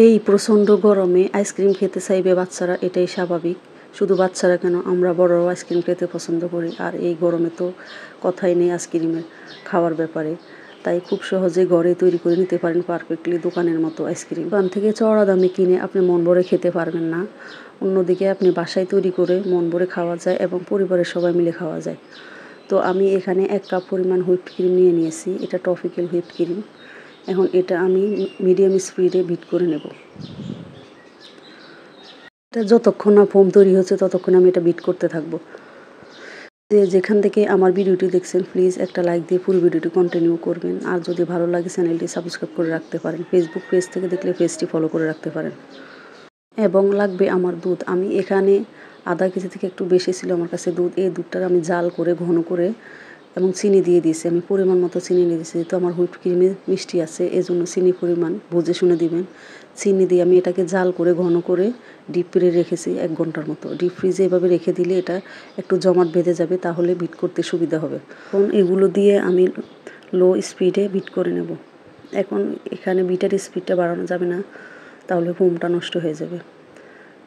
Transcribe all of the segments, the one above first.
এই প্রচণ্ড গরমে আইসক্রিম খেতে চাইবে বাচ্চারা, এটাই স্বাভাবিক। শুধু বাচ্চারা কেন, আমরা বড়রাও আইসক্রিম খেতে পছন্দ করি। আর এই গরমে তো কথাই নেই আইসক্রিমের খাওয়ার ব্যাপারে। তাই খুব সহজে ঘরে তৈরি করে নিতে পারেন পারফেক্টলি দোকানের মতো আইসক্রিম। দোকান থেকে চড়া দামে কিনে আপনি মন ভরে খেতে পারবেন না। অন্যদিকে আপনি বাসায় তৈরি করে মন ভরে খাওয়া যায় এবং পরিবারের সবাই মিলে খাওয়া যায়। তো আমি এখানে 1 কাপ পরিমাণ হুইপড ক্রিম নিয়ে নিয়েছি। এটা টপিক্যাল হুইপড ক্রিম। এখন এটা আমি মিডিয়াম স্পিডে বিট করে নেব। এটা যতক্ষণ না ফোম তৈরি হচ্ছে ততক্ষণ আমি এটা বিট করতে থাকবো। যেখান থেকে আমার ভিডিওটি দেখছেন প্লিজ একটা লাইক দিয়ে পুরো ভিডিওটি কন্টিনিউ করবেন। আর যদি ভালো লাগে চ্যানেলটি সাবস্ক্রাইব করে রাখতে পারেন। ফেসবুক পেজ থেকে দেখলে পেজটি ফলো করে রাখতে পারেন। এবং লাগবে আমার দুধ। আমি এখানে আধা কেজি থেকে একটু বেশি ছিল আমার কাছে দুধ। এই দুধটা আমি জাল করে ঘন করে এবং চিনি দিয়ে দিয়েছি। আমি পরিমাণ মতো চিনি নিয়ে দিয়েছি, যেহেতু আমার হুইপড ক্রিমে মিষ্টি আছে এজন্য চিনি পরিমাণ বুঝে শুনে দিবেন। চিনি দিয়ে আমি এটাকে জাল করে ঘন করে ডিপ ফ্রিজে রেখেছি 1 ঘন্টার মতো। ডিপ ফ্রিজে এভাবে রেখে দিলে এটা একটু জমাট বেঁধে যাবে, তাহলে বিট করতে সুবিধা হবে। এখন এগুলো দিয়ে আমি লো স্পিডে বিট করে নেব। এখন এখানে বিটের স্পিডটা বাড়ানো যাবে না, তাহলে ফোমটা নষ্ট হয়ে যাবে।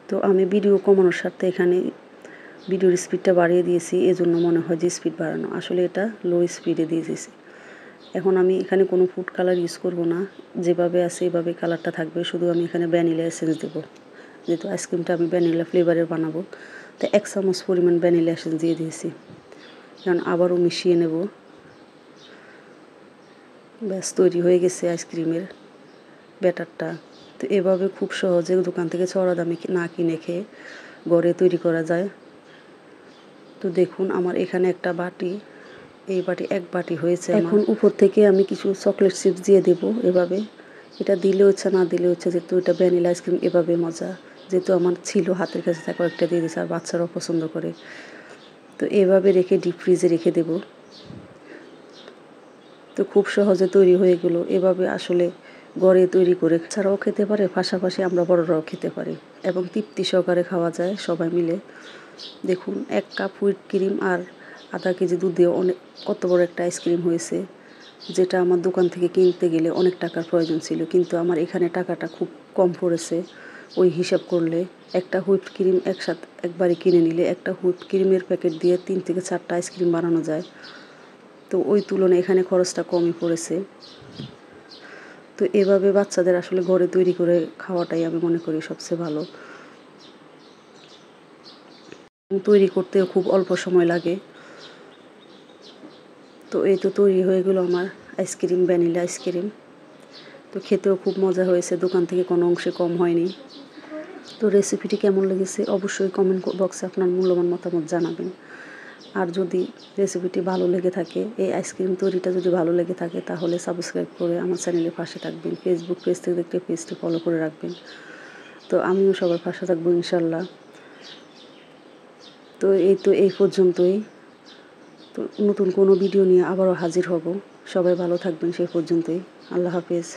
তো আমি ভিডিও কমানোর স্বার্থে এখানে ভিডিওর স্পিডটা বাড়িয়ে দিয়েছি, এজন্য মনে হয় যে স্পিড বাড়ানো, আসলে এটা লো স্পিডে দিয়ে দিয়েছি। এখন আমি এখানে কোনো ফুড কালার ইউজ করব না, যেভাবে আছে এভাবে কালারটা থাকবে। শুধু আমি এখানে ভ্যানিলা এসেন্স দেবো, যেহেতু আইসক্রিমটা আমি ভ্যানিলা ফ্লেভারের বানাবো। তো 1 চামচ পরিমাণ ভ্যানিলা এসেন্স দিয়ে দিয়েছি। কারণ আবারও মিশিয়ে নেব। ব্যাস তৈরি হয়ে গেছে আইসক্রিমের ব্যাটারটা। তো এভাবে খুব সহজে দোকান থেকে চড়া দামে না কিনে খেয়ে ঘরে তৈরি করা যায়। তো দেখুন আমার এখানে একটা বাটি, এই বাটি 1 বাটি হয়েছে। এখন উপর থেকে আমি কিছু চকলেট চিপস দিয়ে দেবো এভাবে। এটা দিলে হচ্ছে না দিলে হচ্ছে, যেহেতু এটা ভ্যানিলা আইসক্রিম এভাবে মজা। যেহেতু আমার ছিল হাতের কাছে থাকা, একটা দিয়ে দিয়েছে, আর বাচ্চারাও পছন্দ করে। তো এভাবে রেখে ডিপ ফ্রিজে রেখে দেবো। তো খুব সহজে তৈরি হয়ে গেল। এভাবে আসলে ঘরে তৈরি করে ছাড়াও খেতে পারে, পাশাপাশি আমরা বড়রাও খেতে পারি এবং তৃপ্তি সহকারে খাওয়া যায় সবাই মিলে। দেখুন 1 কাপ হুইপড ক্রিম আর আধা কেজি দুধ দিয়ে অনেক কত বড় একটা আইসক্রিম হয়েছে, যেটা আমার দোকান থেকে কিনতে গেলে অনেক টাকার প্রয়োজন ছিল, কিন্তু আমার এখানে টাকাটা খুব কম পড়েছে। ওই হিসাব করলে একটা হুইপড ক্রিম একবারে কিনে নিলে একটা হুইপড ক্রিমের প্যাকেট দিয়ে 3 থেকে 4টা আইসক্রিম বানানো যায়। তো ওই তুলনায় এখানে খরচটা কমই পড়েছে। তো এভাবে বাচ্চাদের আসলে ঘরে তৈরি করে খাওয়াটাই আমি মনে করি সবচেয়ে ভালো। তৈরি করতেও খুব অল্প সময় লাগে। তো এই তো তৈরি হয়ে গেল আমার আইসক্রিম, ভ্যানিলা আইসক্রিম। তো খেতেও খুব মজা হয়েছে, দোকান থেকে কোনো অংশে কম হয়নি। তো রেসিপিটি কেমন লেগেছে অবশ্যই কমেন্ট বক্সে আপনার মূল্যবান মতামত জানাবেন। আর যদি রেসিপিটি ভালো লেগে থাকে, এই আইসক্রিম তৈরিটা যদি ভালো লেগে থাকে, তাহলে সাবস্ক্রাইব করে আমার চ্যানেলের পাশে থাকবেন। ফেসবুক পেজ থেকে দেখলে পেজটি ফলো করে রাখবেন। তো আমিও সবার পাশে থাকবো ইনশাল্লাহ। তো এই পর্যন্তই। তো নতুন কোনো ভিডিও নিয়ে আবারও হাজির হব। সবাই ভালো থাকবেন সেই পর্যন্তই। আল্লাহ হাফেজ।